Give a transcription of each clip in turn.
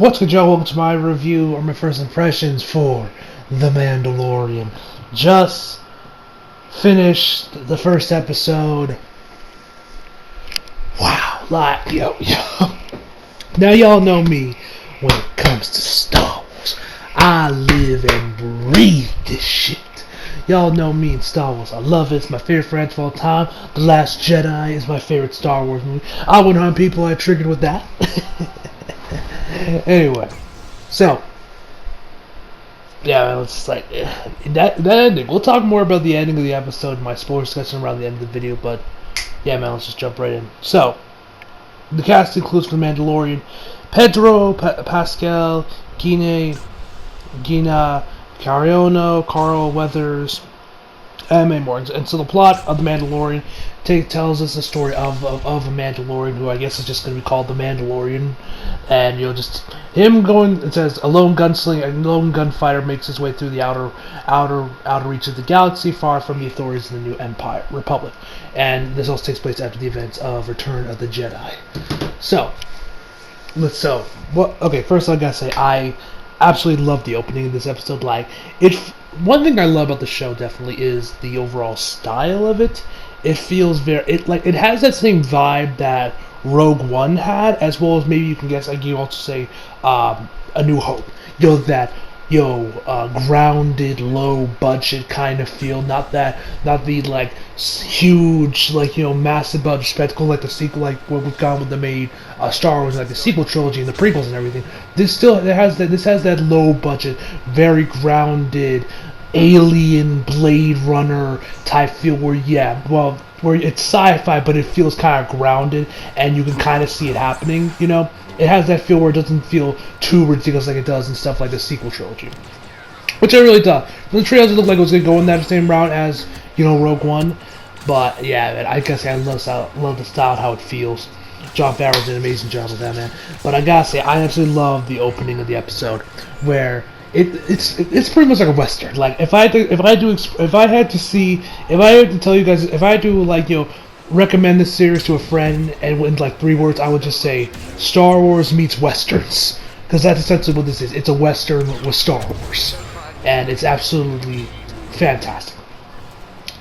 What's good, y'all? Welcome to my review or my first impressions for The Mandalorian. Just finished the first episode. Wow, yo. Now y'all know me when it comes to Star Wars. I live and breathe this shit. Y'all know me in Star Wars. I love it. It's my favorite franchise of all time. The Last Jedi is my favorite Star Wars movie. I wouldn't harm people I triggered with that. Anyway, so yeah, it's like that ending. We'll talk more about the ending of the episode in my spoiler discussion around the end of the video, but yeah, man, let's just jump right in. So the cast includes The Mandalorian: Pedro Pascal, Gina Cariono, Carl Weathers, and many more. And so the plot of The Mandalorian tells us the story of a Mandalorian who I guess is just going to be called The Mandalorian. And just him going. It says a lone gunfighter makes his way through the outer reach of the galaxy, far from the authorities in the new Republic. And this also takes place after the events of Return of the Jedi. Okay. First, I gotta say I absolutely love the opening of this episode. One thing I love about the show definitely is the overall style of it. It feels it has that same vibe that Rogue One had, as well as maybe you can guess, you also say, A New Hope. Grounded, low budget kind of feel. Not the huge, massive budget spectacle like the sequel, like what we've gone with the Star Wars, like the sequel trilogy and the prequels and everything. This has that low budget, very grounded, alien Blade Runner type feel where it's sci-fi, but it feels kind of grounded and you can kind of see it happening. It has that feel where it doesn't feel too ridiculous like it does in stuff like the sequel trilogy, which I really thought. The trailers looked like it was going to go in that same route as Rogue One, but yeah, man, I guess I love the style and how it feels. Jon Favreau did an amazing job with that, man. But I gotta say, I absolutely love the opening of the episode where it's pretty much like a western. Like if I had to tell you guys, if I had to recommend this series to a friend and in 3 words, I would just say Star Wars meets westerns, because that's essentially what this is. It's a western with Star Wars, and it's absolutely fantastic.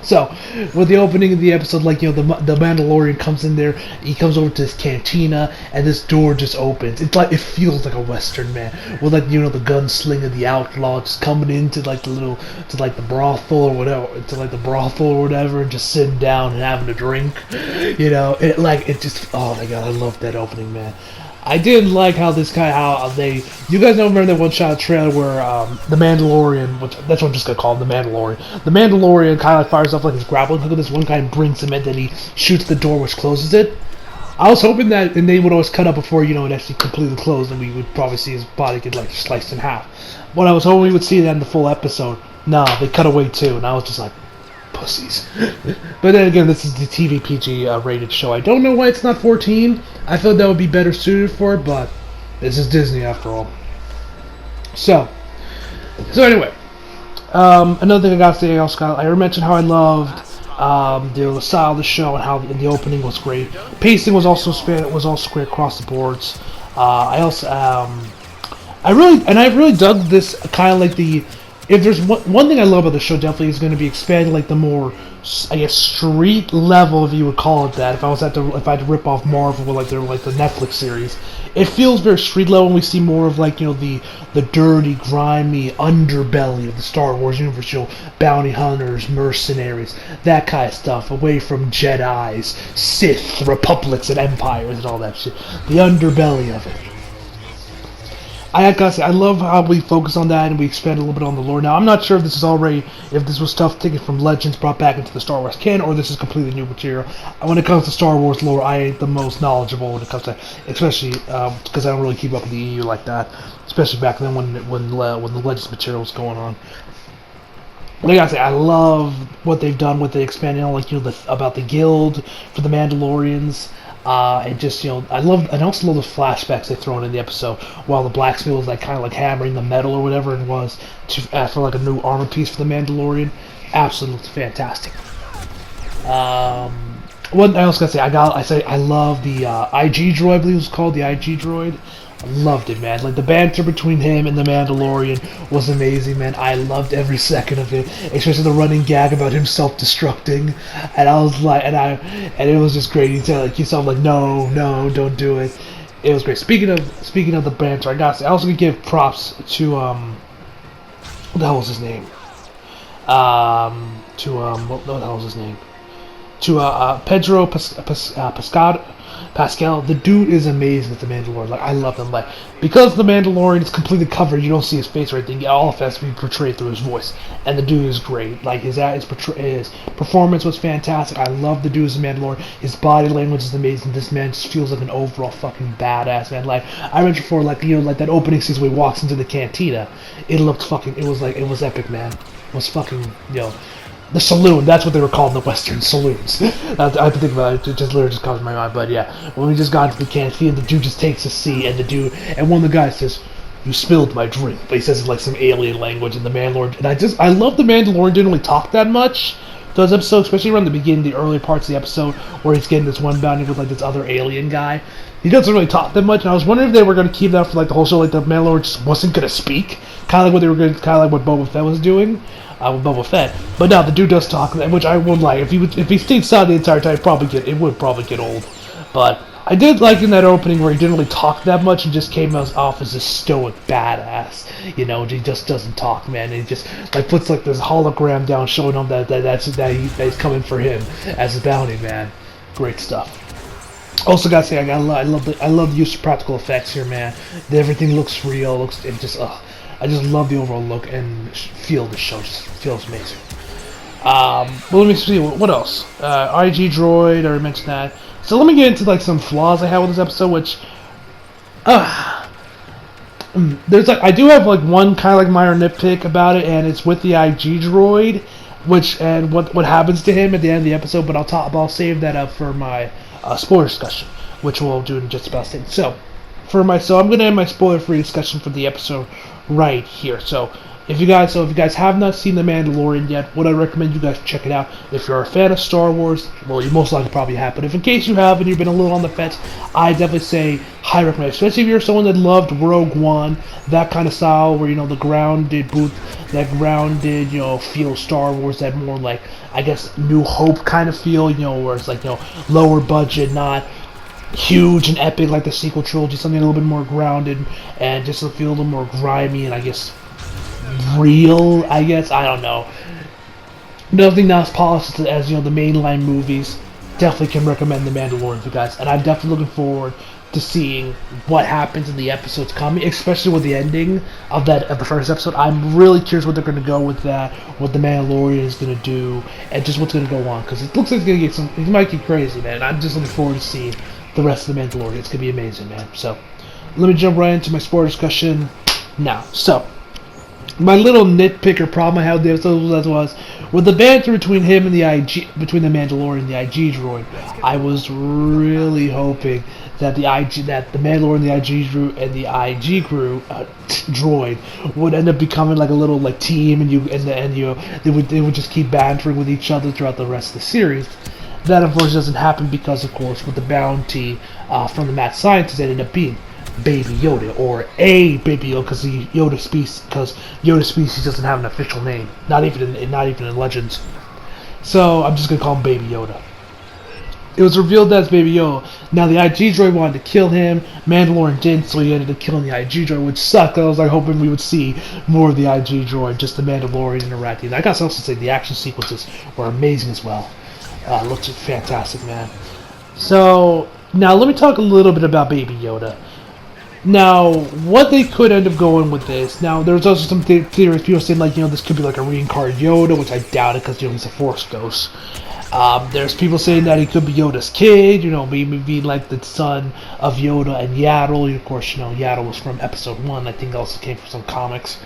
So, with the opening of the episode, the Mandalorian comes in there, he comes over to his cantina, and this door just opens. It feels like a western, man. With the gunslinger, the outlaw just coming into the brothel or whatever, and just sitting down and having a drink. Oh my god, I love that opening, man. I did like how you guys remember that one-shot trailer where the Mandalorian, that's what I'm just gonna call him, the Mandalorian kind of fires off his grappling hook, and this one guy brings him in, then he shoots the door which closes it. I was hoping that, and they would always cut up before it actually completely closed, and we would probably see his body get sliced in half. But I was hoping we would see that in the full episode. Nah, they cut away too, and I was just like, pussies. But then again, this is the TV PG rated show. I don't know why it's not 14. I thought that would be better suited for it, but this is Disney after all. So anyway, another thing I gotta say, I already mentioned how I loved the style of the show and how the opening was great. Pacing was also great across the boards. I really dug this kind of If there's one thing I love about the show, definitely is going to be expanding the more, I guess, street level, if you would call it that. If I had to rip off Marvel with the Netflix series, it feels very street level, and we see more of the dirty, grimy underbelly of the Star Wars universe. Bounty hunters, mercenaries, that kind of stuff, away from Jedi's, Sith, Republics, and Empires, and all that shit. The underbelly of it. I gotta say, I love how we focus on that and we expand a little bit on the lore. Now, I'm not sure if this was stuff taken from Legends brought back into the Star Wars canon, or this is completely new material. When it comes to Star Wars lore, I ain't the most knowledgeable when it comes to, especially because I don't really keep up with the EU like that, especially back then when the Legends material was going on. Like I say, I love what they've done with the expanding on, about the guild for the Mandalorians. And just, I also love the flashbacks they throw in the episode while the blacksmith was kind of hammering the metal or whatever it was for a new armor piece for the Mandalorian. Absolutely fantastic. What else can I say? I love the IG droid, I believe it was called, the IG droid. I loved it, man. Like the banter between him and the Mandalorian was amazing, man. I loved every second of it, especially the running gag about him self-destructing. And I was like, and it was just great. He said like, no, no, don't do it. It was great. Speaking of the banter, I gotta say, I also gonna give props to what the hell was his name? What the hell was his name? To Pedro Pascal. The dude is amazing as the Mandalorian. Like I love him. Like because the Mandalorian is completely covered, you don't see his face or anything. All of it has to be portrayed through his voice, and the dude is great. Like his performance was fantastic. I love the dude as the Mandalorian. His body language is amazing. This man just feels like an overall fucking badass, man. Like I mentioned before, like like that opening scene where he walks into the cantina. It looked fucking. It was epic, man. It was fucking the saloon, that's what they were called in the Western saloons. I have to think about it, it just literally just comes to my mind, but yeah. When we just got into the canteen, the dude just takes a seat, and one of the guys says, "You spilled my drink," but he says it like some alien language, and the Mandalorian, and I love the Mandalorian didn't really talk that much, those episodes, especially around the beginning, the early parts of the episode, where he's getting this one bounty with like this other alien guy. He doesn't really talk that much, and I was wondering if they were going to keep that for like the whole show, like the Mandalorian just wasn't going to speak, kind of like what Boba Fett was doing. With Boba Fett, but now the dude does talk, which I won't lie. If he stayed silent the entire time, it would probably get old. But I did like in that opening where he didn't really talk that much and just came off as a stoic badass. He just doesn't talk, man. And he just like puts like this hologram down, showing him that he's coming for him as a bounty man. Great stuff. Also, gotta say, I love the use of practical effects here, man. Everything looks real. I just love the overall look and feel of the show. Just feels amazing. Well, let me see. What else? IG droid. I already mentioned that. So let me get into like some flaws I have with this episode, which there's like I do have like one kind of like minor nitpick about it, and it's with the IG droid, and what happens to him at the end of the episode. But I'll save that up for my spoiler discussion, which we'll do in just about a second. So I'm gonna end my spoiler-free discussion for the episode right here. So if you guys have not seen The Mandalorian yet, would I recommend you guys check it out? If you're a fan of Star Wars, well, you most likely probably have, but if in case you have and you've been a little on the fence, I definitely say highly recommend, especially if you're someone that loved Rogue One, that kind of style where the grounded feel Star Wars, that more like I guess New Hope kind of feel, where it's like lower budget, not huge and epic like the sequel trilogy, something a little bit more grounded and just feel a little more grimy and I guess real, I don't know. Nothing not as polished as the mainline movies. Definitely can recommend The Mandalorian to you guys, and I'm definitely looking forward to seeing what happens in the episodes coming, especially with the ending of the first episode. I'm really curious what they're going to go with that, what The Mandalorian is going to do, and just what's going to go on, because it looks like it might get crazy, man. I'm just looking forward to seeing the rest of The Mandalorian. It's going to be amazing, man. So, let me jump right into my spoiler discussion now. So, my little nitpicker problem I had with the episode was with the banter between him and between the Mandalorian and the IG droid. I was really hoping that the Mandalorian, the IG droid would end up becoming like a little like team, they would just keep bantering with each other throughout the rest of the series. That unfortunately doesn't happen because, of course, with the bounty from the mad scientist, it ended up being Baby Yoda, or a Baby Yoda, because Yoda species doesn't have an official name, not even in Legends. So I'm just gonna call him Baby Yoda. It was revealed that it's Baby Yoda. Now the IG droid wanted to kill him, Mandalorian didn't, so he ended up killing the IG droid, which sucked. I was like hoping we would see more of the IG droid, just the Mandalorian interacting. I gotta also say the action sequences were amazing as well. Looked fantastic, man. So now let me talk a little bit about Baby Yoda. Now, what they could end up going with this. Now, there's also some theories. People saying like, this could be like a reincarnated Yoda, which I doubt it because he's a Force ghost. There's people saying that he could be Yoda's kid. Maybe being like the son of Yoda and Yaddle. Of course, Yaddle was from Episode 1. I think also came from some comics.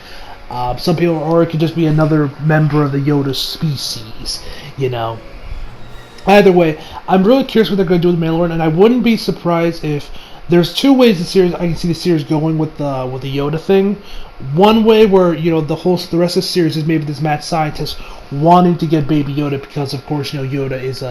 Some people, or it could just be another member of the Yoda species. Either way, I'm really curious what they're going to do with Mandalorian, and I wouldn't be surprised if there's two ways I can see the series going with the Yoda thing. One way where the rest of the series is maybe this mad scientist wanting to get Baby Yoda because of course Yoda is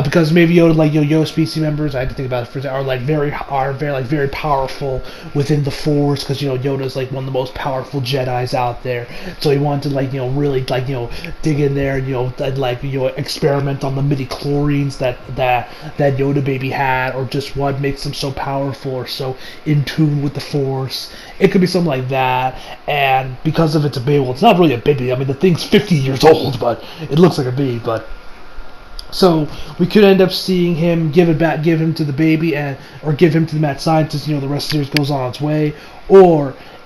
because maybe Yoda, like Yoda species members, I had to think about it for are very powerful within the Force, because Yoda's like one of the most powerful Jedi's out there. So he wanted to like really like dig in there and and, like experiment on the midi chlorines that Yoda baby had, or just what makes him so powerful or so in tune with the Force. It could be something like that, and because of it's a baby, well, it's not really a baby. I mean, the thing's 50 years old, but it looks like a baby, but. So we could end up seeing him give him to the baby, or give him to the mad scientist. The rest of the series goes on its way,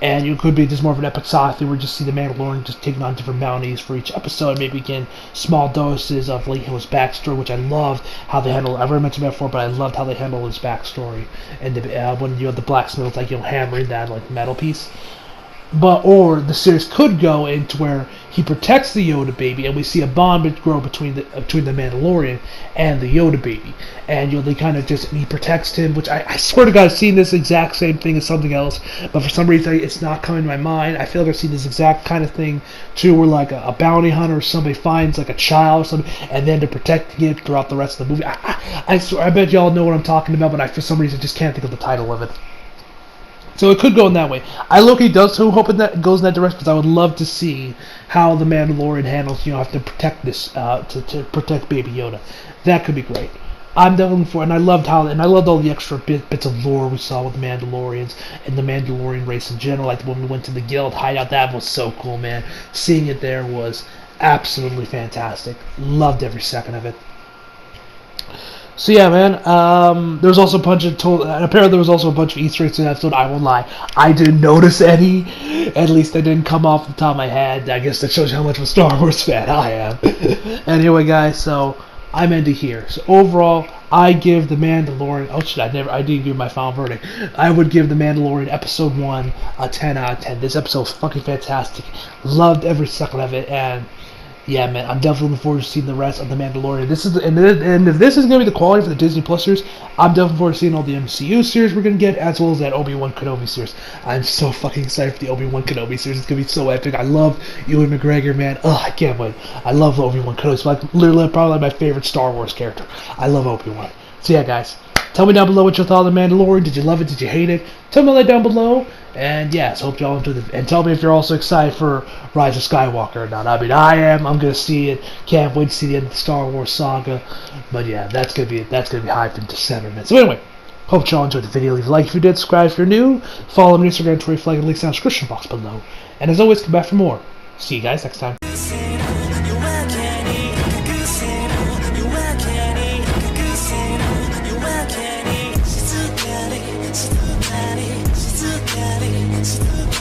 and it could be just more of an episodic thing where we just see the Mandalorian just taking on different bounties for each episode. Maybe again small doses of like his backstory, which I loved how they handled. I've already mentioned that before, but I loved how they handled his backstory, and when the blacksmith was like hammering that like metal piece. Or the series could go into where he protects the Yoda baby, and we see a bond grow between the Mandalorian and the Yoda baby, and they kind of he protects him. Which I swear to God, I've seen this exact same thing as something else, but for some reason it's not coming to my mind. I feel like I've seen this exact kind of thing too, where like a bounty hunter or somebody finds like a child or something, and then they're protecting it throughout the rest of the movie. I swear, I bet y'all know what I'm talking about, but for some reason just can't think of the title of it. So it could go in that way. I low-key does hope that goes in that direction, because I would love to see how the Mandalorian handles, have to protect this, to protect Baby Yoda. That could be great. I'm definitely for it, and I loved all the extra bits of lore we saw with the Mandalorians and the Mandalorian race in general. Like when we went to the Guild hideout, that was so cool, man. Seeing it there was absolutely fantastic. Loved every second of it. So yeah, man. There was also a bunch of apparently there was also a bunch of Easter eggs in that episode. I won't lie, I didn't notice any. At least they didn't come off the top of my head. I guess that shows you how much of a Star Wars fan I am. Anyway, guys, so I'm ending here. So overall, I give the Mandalorian. Oh shit! I didn't give my final verdict. I would give the Mandalorian episode 1 a 10 out of 10. This episode was fucking fantastic. Loved every second of it, and. Yeah, man, I'm definitely looking forward to seeing the rest of the Mandalorian. And if this is going to be the quality for the Disney Plus series, I'm definitely looking forward to seeing all the MCU series we're going to get, as well as that Obi-Wan Kenobi series. I'm so fucking excited for the Obi-Wan Kenobi series. It's going to be so epic. I love Ewan McGregor, man. Ugh, I can't wait. I love Obi-Wan Kenobi. It's like literally probably my favorite Star Wars character. I love Obi-Wan. So yeah, guys, tell me down below what you thought of the Mandalorian. Did you love it? Did you hate it? Tell me that down below. And yes, hope y'all enjoyed it. And tell me if you're also excited for Rise of Skywalker or not. I mean, I am. I'm gonna see it. Can't wait to see the end of the Star Wars saga. But yeah, that's gonna be hyped in December, man. So anyway, hope y'all enjoyed the video. Leave a like if you did. Subscribe if you're new. Follow me on Instagram, Twitter, flag, and links down in the description box below. And as always, come back for more. See you guys next time. She's